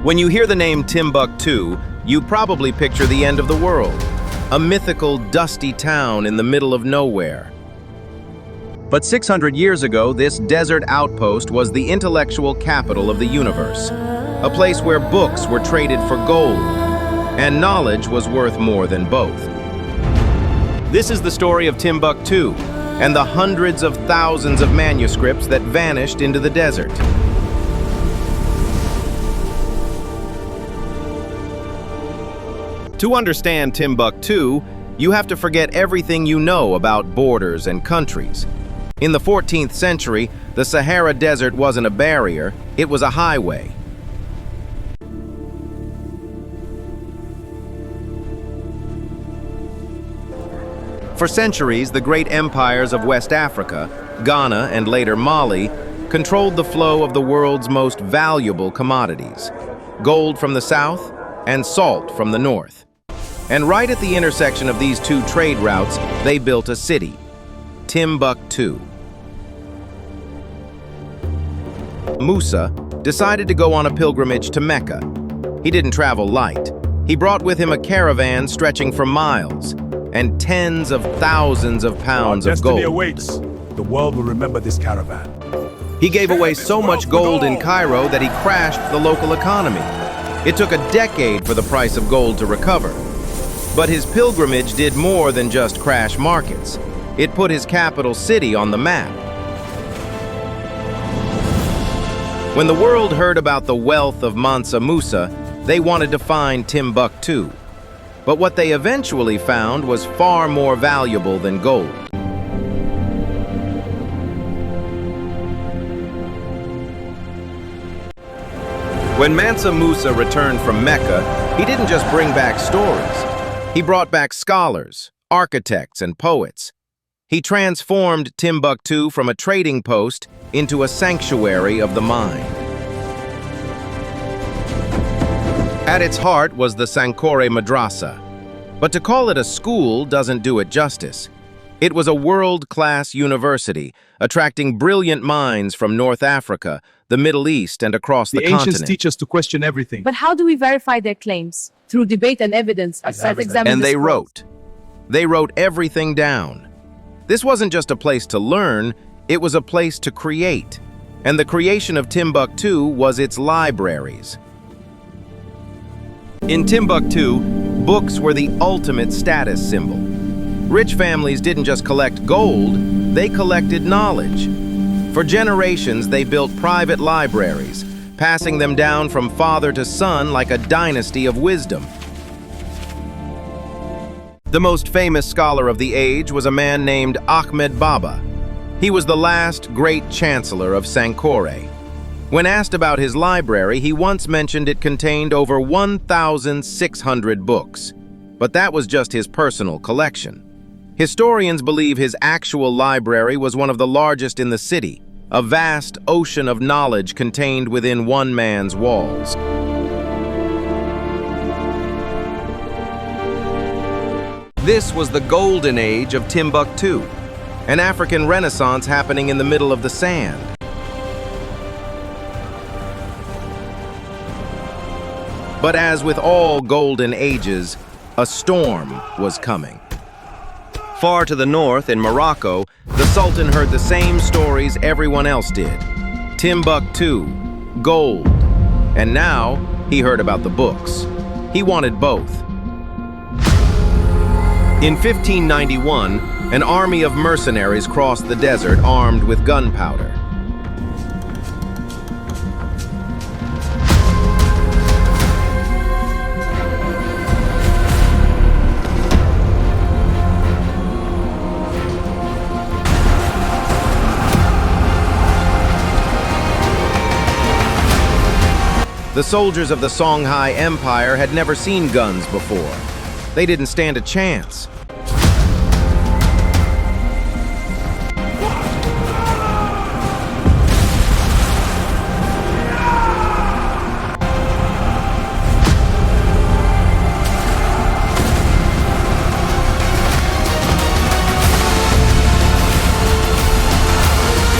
When you hear the name Timbuktu, you probably picture the end of the world, a mythical, dusty town in the middle of nowhere. But 600 years ago, this desert outpost was the intellectual capital of the universe, a place where books were traded for gold, and knowledge was worth more than both. This is the story of Timbuktu and the hundreds of thousands of manuscripts that vanished into the desert. To understand Timbuktu, you have to forget everything you know about borders and countries. In the 14th century, the Sahara Desert wasn't a barrier, it was a highway. For centuries, the great empires of West Africa, Ghana, and later Mali, controlled the flow of the world's most valuable commodities: gold from the south and salt from the north. And right at the intersection of these two trade routes, they built a city, Timbuktu. Musa decided to go on a pilgrimage to Mecca. He didn't travel light. He brought with him a caravan stretching for miles and tens of thousands of pounds of gold. Our destiny awaits. The world will remember this caravan. He gave away so much gold in Cairo that he crashed the local economy. It took a decade for the price of gold to recover. But his pilgrimage did more than just crash markets. It put his capital city on the map. When the world heard about the wealth of Mansa Musa, they wanted to find Timbuktu. But what they eventually found was far more valuable than gold. When Mansa Musa returned from Mecca, he didn't just bring back stories. He brought back scholars, architects, and poets. He transformed Timbuktu from a trading post into a sanctuary of the mind. At its heart was the Sankore Madrasa. But to call it a school doesn't do it justice. It was a world-class university, attracting brilliant minds from North Africa, the Middle East, and across the continent. The ancients teach us to question everything. But how do we verify their claims? Through debate and evidence, as examined. And they wrote. They wrote everything down. This wasn't just a place to learn, it was a place to create. And the creation of Timbuktu was its libraries. In Timbuktu, books were the ultimate status symbol. Rich families didn't just collect gold, they collected knowledge. For generations, they built private libraries, passing them down from father to son like a dynasty of wisdom. The most famous scholar of the age was a man named Ahmed Baba. He was the last great chancellor of Sankore. When asked about his library, he once mentioned it contained over 1,600 books. But that was just his personal collection. Historians believe his actual library was one of the largest in the city, a vast ocean of knowledge contained within one man's walls. This was the golden age of Timbuktu, an African Renaissance happening in the middle of the sand. But as with all golden ages, a storm was coming. Far to the north, in Morocco, the Sultan heard the same stories everyone else did. Timbuktu, gold, and now he heard about the books. He wanted both. In 1591, an army of mercenaries crossed the desert armed with gunpowder. The soldiers of the Songhai Empire had never seen guns before. They didn't stand a chance.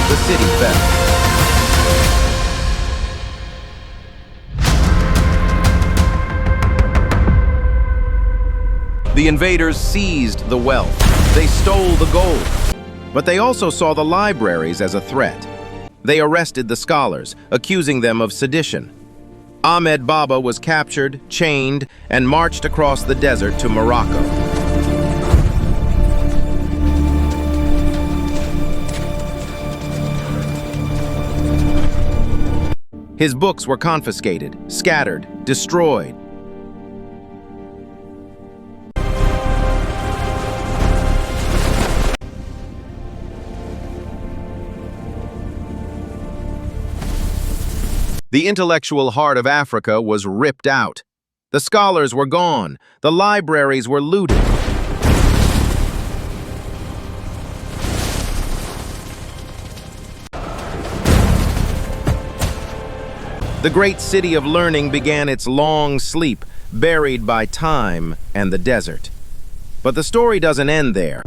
The city fell. invaders seized the wealth. They stole the gold. But they also saw the libraries as a threat. They arrested the scholars, accusing them of sedition. Ahmed Baba was captured, chained, and marched across the desert to Morocco. His books were confiscated, scattered, destroyed. The intellectual heart of Africa was ripped out. The scholars were gone. The libraries were looted. The great city of learning began its long sleep, buried by time and the desert. But the story doesn't end there.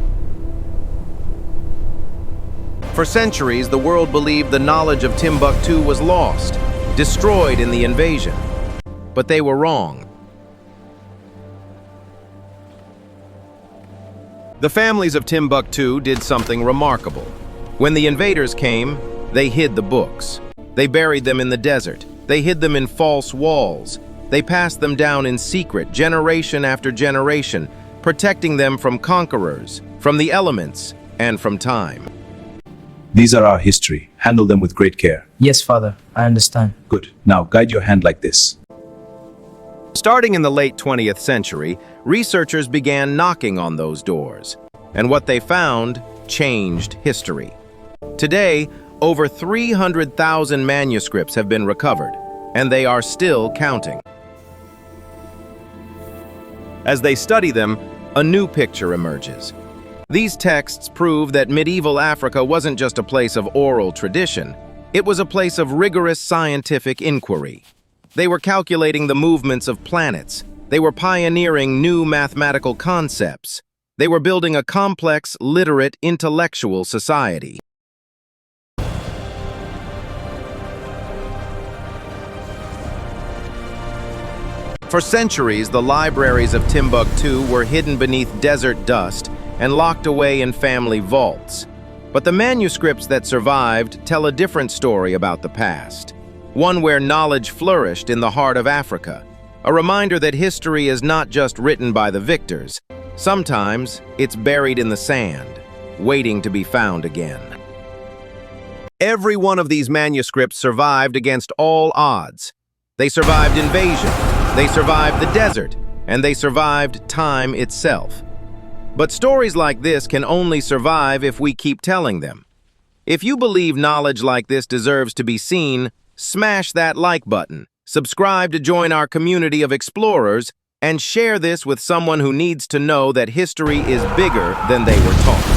For centuries, the world believed the knowledge of Timbuktu was lost, destroyed in the invasion. But they were wrong. The families of Timbuktu did something remarkable. When the invaders came, they hid the books. They buried them in the desert. They hid them in false walls. They passed them down in secret, generation after generation, protecting them from conquerors, from the elements, and from time. These are our history. Handle them with great care. Yes, Father, I understand. Good. Now guide your hand like this. Starting in the late 20th century, researchers began knocking on those doors, and what they found changed history. Today, over 300,000 manuscripts have been recovered, and they are still counting. As they study them, a new picture emerges. These texts prove that medieval Africa wasn't just a place of oral tradition, it was a place of rigorous scientific inquiry. They were calculating the movements of planets. They were pioneering new mathematical concepts. They were building a complex, literate, intellectual society. For centuries, the libraries of Timbuktu were hidden beneath desert dust and locked away in family vaults. But the manuscripts that survived tell a different story about the past. One where knowledge flourished in the heart of Africa. A reminder that history is not just written by the victors. Sometimes it's buried in the sand, waiting to be found again. Every one of these manuscripts survived against all odds. They survived invasion, they survived the desert, and they survived time itself. But stories like this can only survive if we keep telling them. If you believe knowledge like this deserves to be seen, smash that like button, subscribe to join our community of explorers, and share this with someone who needs to know that history is bigger than they were taught.